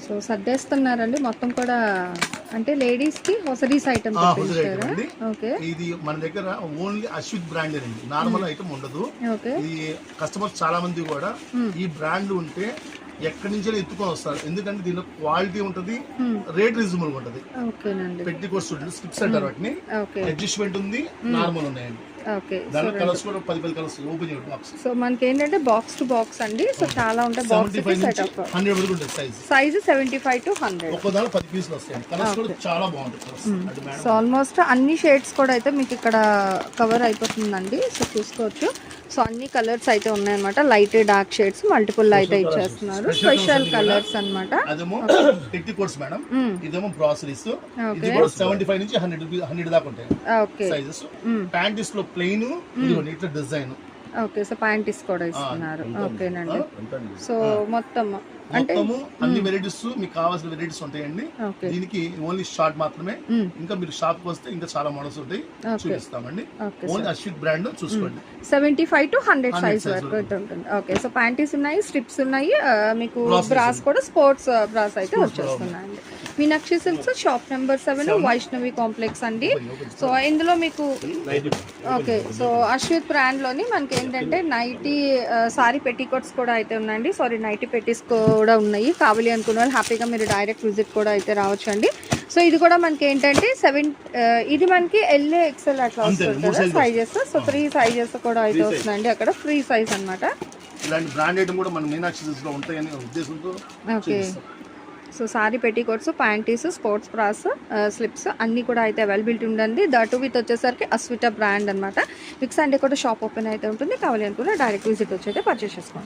So సర్దేస్తున్నారండి మొత్తం కూడా, అంటే లేడీస్ కి హొసరీస్ ఐటమ్ ఓకే. ఇది మన దగ్గర ఓన్లీ అశ్విత్ బ్రాండ్ అండి, నార్మల్ ఐటమ్ ఉండదు. ఇది కస్టమర్స్ చాలా మంది కూడా ఈ బ్రాండ్ ఉంటే ఎక్కడి నుంచో ఎత్తుకొని వస్తారు, ఎందుకంటే దీనిలో క్వాలిటీ ఉంటది, రేట్ రీజనబుల్ గా ఉంటది. పెట్టి కోర్స్ స్లిప్స్ అంటారు వాటిని, అడ్జస్ట్మెంట్ ఉంది, నార్మల్ ఉన్నాయండి. దాని కలర్స్ కూడా 10 కలర్స్ ఓపెన్ చేయండి బాక్స్. సో మనకి ఏంటంటే బాక్స్ టు బాక్స్ అండి, సో చాలా ఉంటాయి. బాక్స్ 100 వరకు ఉంటుంది సైజ్ 75 to 100. ఒక్కో దానిలో 10 పీసులు వస్తాయి. కలర్స్ కూడా చాలా బాగుంటాయి. సో ఆల్మోస్ట్ అన్ని షేడ్స్ కూడా అయితే మీకు ఇక్కడ కవర్ అయిపోతుందండి. సో చూసుకోవచ్చు. సో అన్ని కలర్స్ అయితే ఉన్నాయన్నమాట, లైట్ డార్క్ షేడ్స్ మల్టిపుల్ అయితే ఇచ్చేస్తున్నారు, స్పెషల్ కలర్స్ అన్నమాట. అదేమో పెట్టి కోర్స్ మేడం, ఇదేమో గ్రాసరీస్. ఇది కూడా 75 నుంచి 100 దాకా ఉంటాయి సైజెస్. ప్యాంటీస్ లో ప్లెయిన్, ఇదిగోండి ఇట్లా డిజైన్. ఓకే. సో ప్యాంటీస్ కూడా ఇస్తున్నారు. ఓకేనండి. సో మొత్తం అంటే అన్ని వెరైటీస్ మీకు కావాల్సిన వెరైటీస్ ఉంటాయండి. దీనికి ఓన్లీ షార్ట్ మాత్రమే, ఇంకా మీరు షాప్ కి వస్తే ఇంకా చాలా మోడల్స్ ఉంటాయి, చూపిస్తామండి. ఓన్లీ అశ్విత్ బ్రాండ్ చూసుకోండి. 75 to 100 సైజ్ వరకు ఉంటుంది. ఓకే. సో ప్యాంటీస్ ఉన్నాయి, స్ట్రిప్స్ ఉన్నాయి, మీకు బ్రాస్ కూడా స్పోర్ట్స్ బ్రాస్ అయితే వచ్చేస్తున్నాయండి. Meenakshi silks shop number 7 Vaishnavi complex అండి. సో ఇందులో మీకు ఓకే. సో అశ్విత్ బ్రాండ్ లోని మనకి ఏంటంటే నైటీ సారీ పెట్టికోట్స్ కూడా అయితే ఉన్నాయండి. సారీ నైటీ పెట్టీస్ కూడా ఉన్నాయి. కావాలి అనుకున్న వాళ్ళు హ్యాపీగా మీరు డైరెక్ట్ విజిట్ కూడా అయితే రావచ్చు అండి. సో ఇది కూడా మనకి ఏంటంటే ఇది మనకి ఎల్ ఎక్సెల్ అట్లా వస్తుంది కదా సైజెస్. సో 3 సైజెస్ కూడా అయితే వస్తుందండి, అక్కడ ఫ్రీ సైజ్ అనమాట. ఇలాంటి బ్రాండ్ ఐటమ్ కూడా మన మీనాక్షి సిల్క్స్ లో ఉంటాయని ఉద్దేశంతో. Okay. So sorry petticoats, panties, sports brass, slips అన్నీ కూడా అయితే అవైలబిలిటీ ఉందండి. దట్ విత్ వచ్చేసరికి అస్విట బ్రాండ్ అనమాట. విక్స్ సండే కూడా షాప్ ఓపెన్ అయితే ఉంటుంది, కావాలి అనుకున్న డైరెక్ట్ విజిట్ వచ్చి అయితే పర్చేస్ చేసుకోండి.